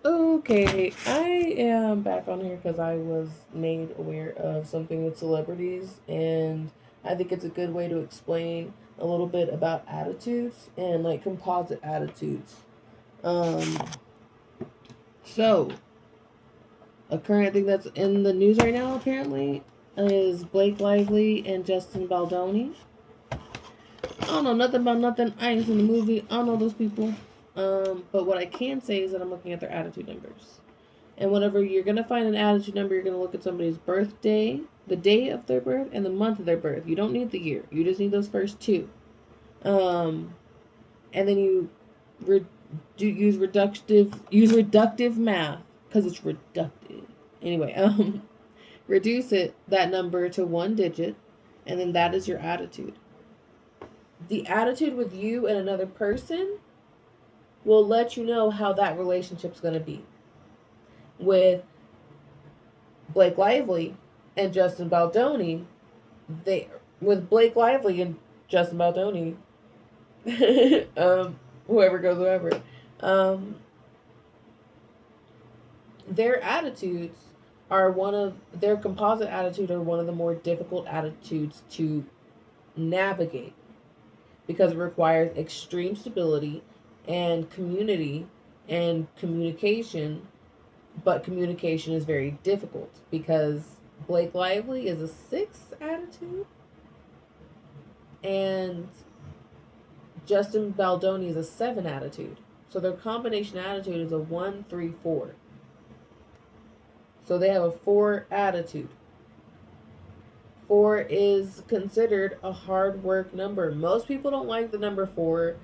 Okay, I am back on here because I was made aware of something with celebrities, and I think it's a good way to explain a little bit about attitudes and like composite attitudes. Um, so a current thing that's in the news right now apparently is Blake Lively and Justin Baldoni. I don't know nothing about nothing. I ain't seen the movie. I don't know those people. But what I can say is that I'm looking at their attitude numbers. And whenever you're going to find an attitude number, you're going to look at somebody's birthday, the day of their birth, and the month of their birth. You don't need the year. You just need those first two. Um, and then you use reductive math because it's reductive. Anyway, reduce that number to one digit, and then that is your attitude. The attitude with you and another person will let you know how that relationship's going to be. With Blake Lively and Justin Baldoni, they with Blake Lively and Justin Baldoni, whoever goes whoever, um, their attitudes are one of their composite attitude are one of the more difficult attitudes to navigate because it requires extreme stability and community and communication, but communication is very difficult because Blake Lively is a 6 attitude and Justin Baldoni is a 7 attitude. So their combination attitude is a 1-3-4. So they have a 4 attitude. 4 is considered a hard work number. Most people don't like the number 4.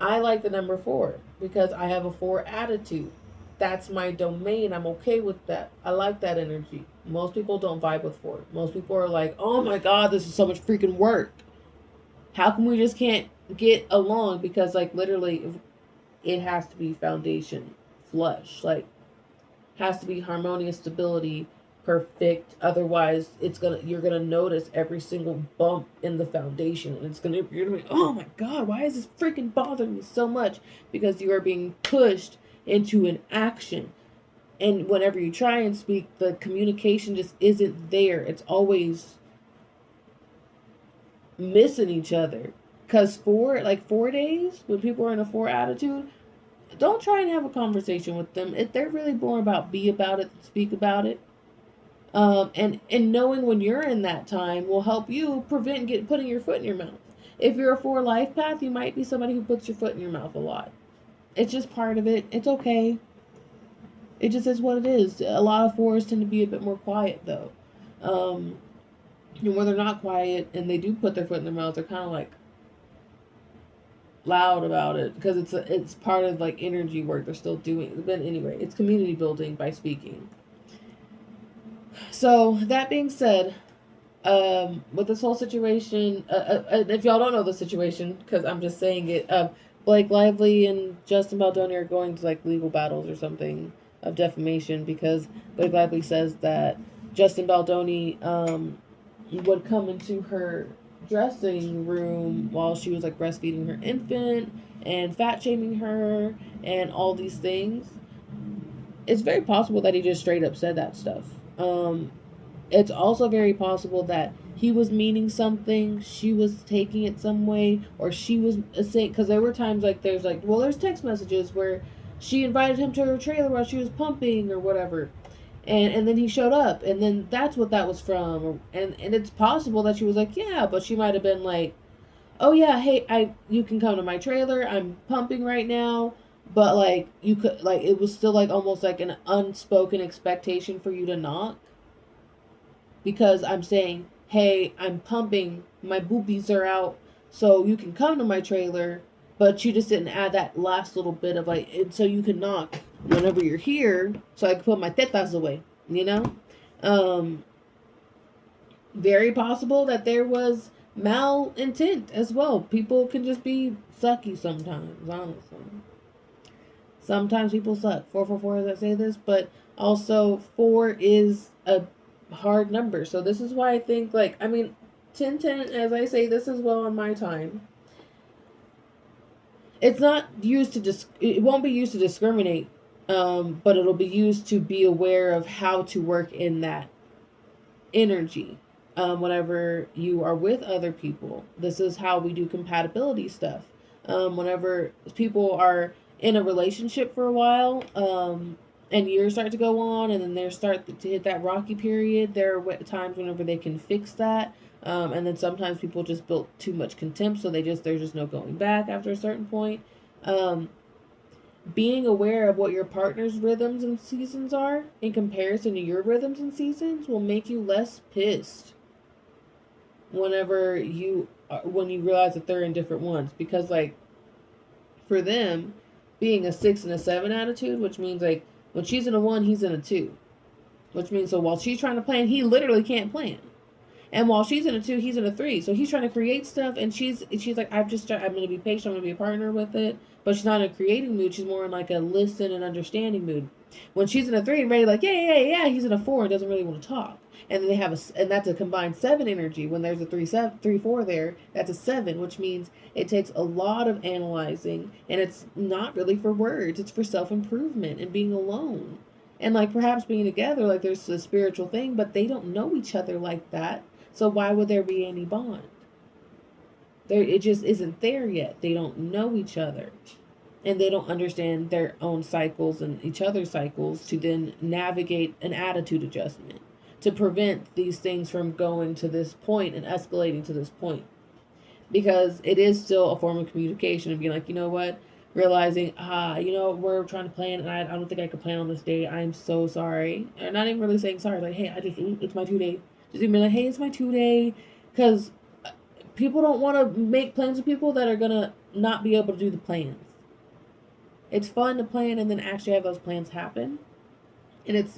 I like the number 4 because I have a 4 attitude. That's my domain. I'm okay with that. I like that energy. Most people don't vibe with 4. Most people are like, oh my God, this is so much freaking work. How come we just can't get along? Because, like, literally, it has to be foundation flush. Like, has to be harmonious stability, perfect. Otherwise, you're gonna notice every single bump in the foundation, and you're gonna be, oh my God, why is this freaking bothering me so much? Because you are being pushed into an action, and whenever you try and speak, the communication just isn't there. It's always missing each other. Cause 4 days when people are in a 4 attitude, don't try and have a conversation with them. If they're really more about be about it, speak about it. And knowing when you're in that time will help you prevent putting your foot in your mouth. If you're a 4 life path, you might be somebody who puts your foot in your mouth a lot. It's just part of it. It's okay. It just is what it is. A lot of 4s tend to be a bit more quiet though. Um, and when they're not quiet and they do put their foot in their mouth, they're kind of like loud about it because it's part of like energy work they're still doing. But anyway, it's community building by speaking. So that being said, with this whole situation, if y'all don't know the situation, because I'm just saying it, Blake Lively and Justin Baldoni are going to like legal battles or something of defamation because Blake Lively says that Justin Baldoni would come into her dressing room while she was like breastfeeding her infant and fat shaming her and all these things. It's very possible that he just straight up said that stuff. It's also very possible that he was meaning something, she was taking it some way, or she was saying, because there were times like there's text messages where she invited him to her trailer while she was pumping or whatever, and then he showed up, and then that's what that was from, and it's possible that she was like, yeah, but she might have been like, oh yeah, hey, you can come to my trailer, I'm pumping right now, but like you could like it was still like almost like an unspoken expectation for you to knock because I'm saying, hey, I'm pumping, my boobies are out, so you can come to my trailer, but you just didn't add that last little bit of like, and so you can knock whenever you're here, so I can put my tetas away, you know? Um, Very possible that there was malintent as well. People can just be sucky sometimes, honestly. Sometimes people suck. 444 as I say this, but also 4 is a hard number. So this is why I think like 1010 as I say this as well on my time. It's not used to it won't be used to discriminate But it'll be used to be aware of how to work in that energy. Whenever you are with other people, this is how we do compatibility stuff. Whenever people are in a relationship for a while, and years start to go on, and then they start to hit that rocky period, there are times whenever they can fix that. And then sometimes people just built too much contempt, so there's just no going back after a certain point. Um, Being aware of what your partner's rhythms and seasons are in comparison to your rhythms and seasons will make you less pissed whenever when you realize that they're in different ones, because like for them, being a 6 and a 7 attitude, which means like when she's in a 1, he's in a 2, which means so while she's trying to plan, he literally can't plan. And while she's in a 2, he's in a 3. So he's trying to create stuff, and she's like, I'm gonna be patient. I'm gonna be a partner with it. But she's not in a creating mood. She's more in like a listen and understanding mood. When she's in a 3 and ready, like yeah, he's in a 4 and doesn't really want to talk. And then they have and that's a combined 7 energy. When there's a 3 4 there, that's a 7, which means it takes a lot of analyzing, and it's not really for words. It's for self improvement and being alone. And like perhaps being together, like there's a spiritual thing, but they don't know each other like that. So why would there be any bond? It just isn't there yet. They don't know each other. And they don't understand their own cycles and each other's cycles to then navigate an attitude adjustment to prevent these things from going to this point and escalating to this point. Because it is still a form of communication and being like, you know what? Realizing, we're trying to plan and I don't think I could plan on this day. I'm so sorry. Or not even really saying sorry. Like, hey, it's my 2 day. Just even like, hey, it's my 2 day. Because people don't want to make plans with people that are going to not be able to do the plans. It's fun to plan and then actually have those plans happen. And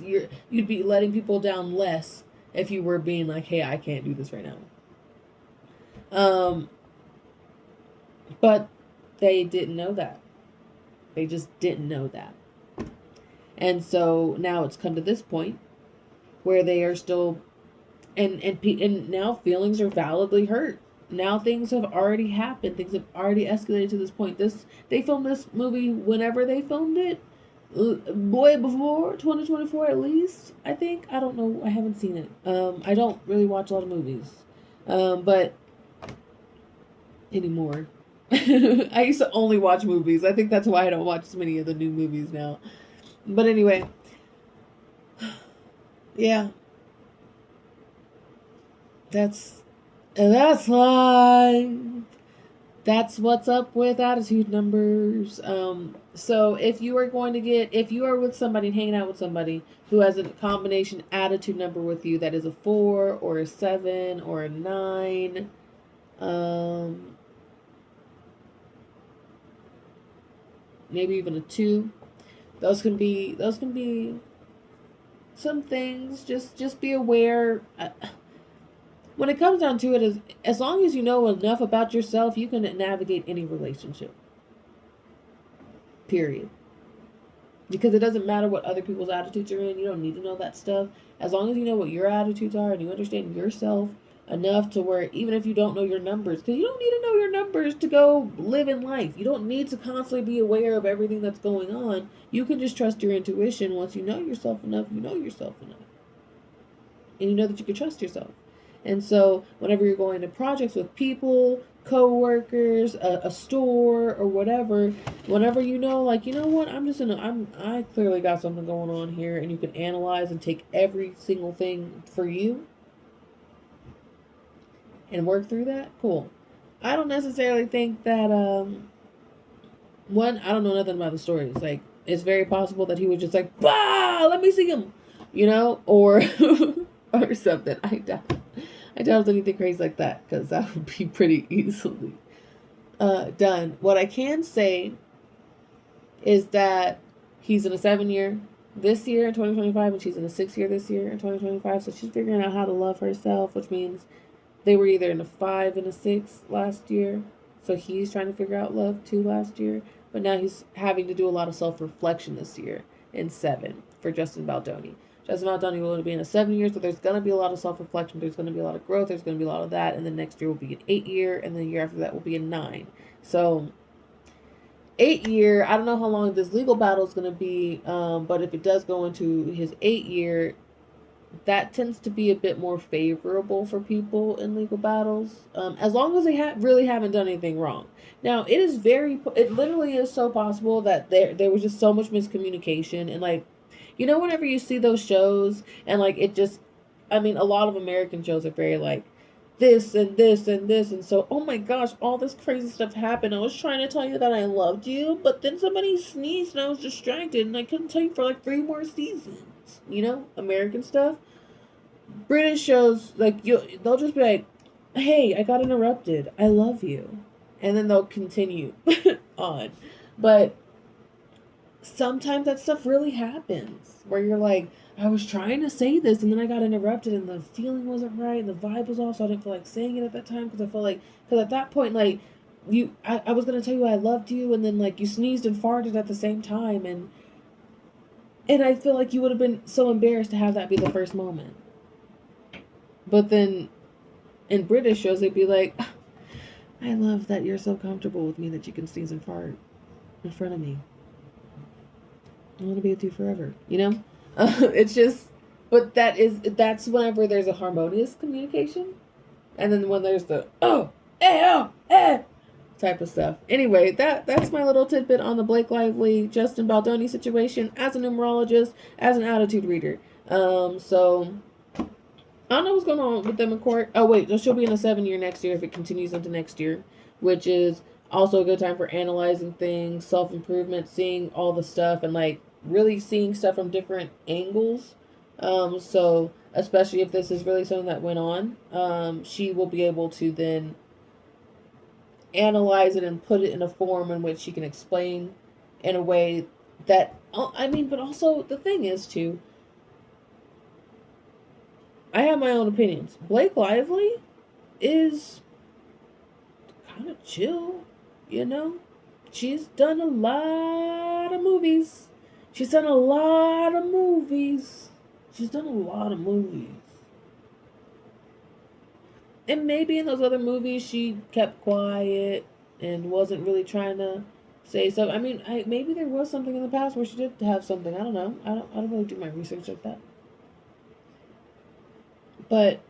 you'd be letting people down less if you were being like, hey, I can't do this right now. But they didn't know that. They just didn't know that. And so now it's come to this point where they are still, and now feelings are validly hurt. Now things have already happened. Things have already escalated to this point. They filmed this movie whenever they filmed it, way before 2024 at least. I think, I don't know. I haven't seen it. I don't really watch a lot of movies, but anymore. I used to only watch movies. I think that's why I don't watch as many of the new movies now. But anyway, yeah, that's life. That's what's up with attitude numbers. So if you are with somebody, hanging out with somebody who has a combination attitude number with you that is a 4 or a 7 or a 9, maybe even a 2, those can be some things. Just be aware. When it comes down to it, as long as you know enough about yourself, you can navigate any relationship. Period. Because it doesn't matter what other people's attitudes are in. You don't need to know that stuff. As long as you know what your attitudes are and you understand yourself enough to where even if you don't know your numbers, because you don't need to know your numbers to go live in life. You don't need to constantly be aware of everything that's going on. You can just trust your intuition. Once you know yourself enough, you know yourself enough. And you know that you can trust yourself. And so whenever you're going to projects with people, co-workers, a store or whatever, whenever you know, like, you know what, I clearly got something going on here, and you can analyze and take every single thing for you and work through that, cool. I don't necessarily think that, I don't know nothing about the stories. Like, it's very possible that he was just like, bah, let me see him, or, or something. I doubt anything crazy like that, because that would be pretty easily done. What I can say is that he's in a 7 year this year in 2025, and she's in a 6 year this year in 2025. So she's figuring out how to love herself, which means they were either in a 5 and a 6 last year. So he's trying to figure out love too last year. But now he's having to do a lot of self-reflection this year in 7 for Justin Baldoni. Justin Baldoni will be in a 7 year, so there's going to be a lot of self-reflection. There's going to be a lot of growth. There's going to be a lot of that. And then next year will be an 8 year, and the year after that will be a 9. So 8 year, I don't know how long this legal battle is going to be, but if it does go into his 8 year, that tends to be a bit more favorable for people in legal battles, as long as they really haven't done anything wrong. Now, it literally is so possible that there was just so much miscommunication, and like, whenever you see those shows and like it just, I mean, a lot of American shows are very like this and this and this, and so, oh my gosh, all this crazy stuff happened. I was trying to tell you that I loved you, but then somebody sneezed and I was distracted and I couldn't tell you for like 3 more seasons. American stuff. British shows, like, they'll just be like, "Hey, I got interrupted. I love you," and then they'll continue on. But sometimes that stuff really happens where you're like, "I was trying to say this, and then I got interrupted, and the feeling wasn't right, and the vibe was off, so I didn't feel like saying it at that time because I felt like because at that point, like, I was gonna tell you I loved you, and then like you sneezed and farted at the same time, and I feel like you would have been so embarrassed to have that be the first moment." But then in British shows, they'd be like, "I love that you're so comfortable with me that you can sneeze and fart in front of me. I want to be with you forever." It's just, but that's whenever there's a harmonious communication, and then when there's the type of stuff. Anyway, that's my little tidbit on the Blake Lively Justin Baldoni situation as a numerologist, as an attitude reader. So I don't know what's going on with them in court. Oh wait, she'll be in a 7 year next year if it continues into next year, which is also a good time for analyzing things, self improvement, seeing all the stuff, and like really seeing stuff from different angles. So especially if this is really something that went on, she will be able to then analyze it and put it in a form in which she can explain in a way that, I mean, but also the thing is too, I have my own opinions. Blake Lively is kind of chill, you know? She's done a lot of movies. She's done a lot of movies. She's done a lot of movies. And maybe in those other movies she kept quiet and wasn't really trying to say something. I mean, maybe there was something in the past where she did have something. I don't know. I don't really do my research like that. But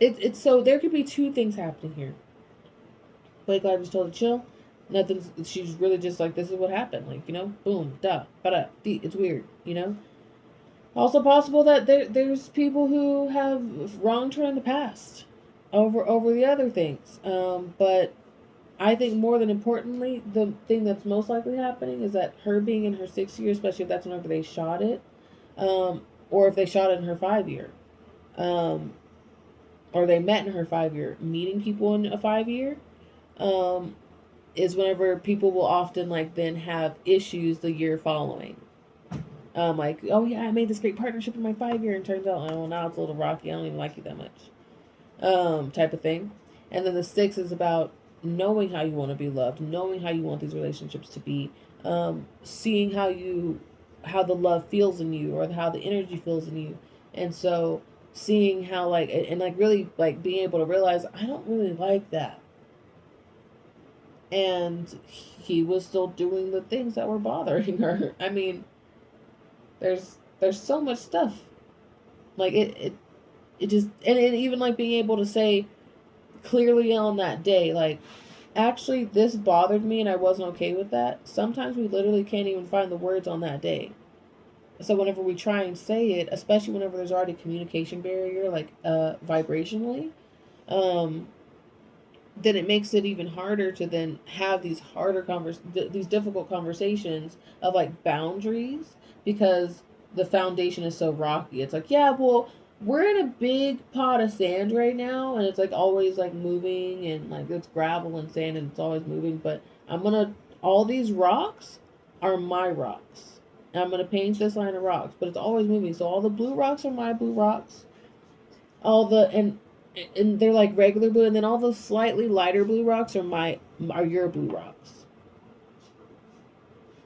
it's so there could be two things happening here. Blake Lively's told to chill. Nothing. She's really just like, this is what happened. Like, boom, da, ba it's weird. Also possible that there's people who have wronged her in the past over the other things. But I think more than importantly, the thing that's most likely happening is that her being in her 6 year, especially if that's whenever they shot it, or if they shot it in her 5 year, or they met in her 5 year, meeting people in a 5 year, is whenever people will often like then have issues the year following. Like, oh yeah, I made this great partnership in my 5 year, and turns out, oh, now it's a little rocky. I don't even like you that much, type of thing. And then the 6 is about knowing how you want to be loved, knowing how you want these relationships to be, seeing how the love feels in you, or how the energy feels in you, and so seeing how like, and like really like being able to realize, I don't really like that, and he was still doing the things that were bothering her. I mean, there's so much stuff, like it just, and even like being able to say clearly on that day, like, actually this bothered me and I wasn't okay with that. Sometimes we literally can't even find the words on that day. So whenever we try and say it, especially whenever there's already communication barrier, like vibrationally, then it makes it even harder to then have these these difficult conversations of like boundaries, because the foundation is so rocky. It's like, yeah, well, we're in a big pot of sand right now, and it's like always like moving, and like it's gravel and sand and it's always moving, but all these rocks are my rocks. And I'm gonna paint this line of rocks, but it's always moving. So all the blue rocks are my blue rocks. All the and they're like regular blue, and then all the slightly lighter blue rocks are your blue rocks.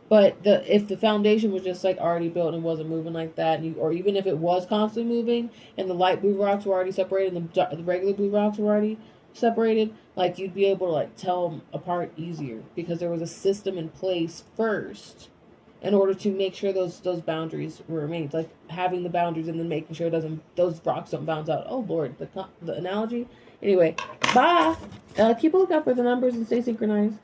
But if the foundation was just like already built and wasn't moving like that, or even if it was constantly moving and the light blue rocks were already separated and the regular blue rocks were already separated, Like you'd be able to like tell them apart easier because there was a system in place first in order to make sure those boundaries remained. Like having the boundaries and then making sure it doesn't those rocks don't bounce out. Oh Lord, the analogy. Anyway, bye. Keep a lookout for the numbers and stay synchronized.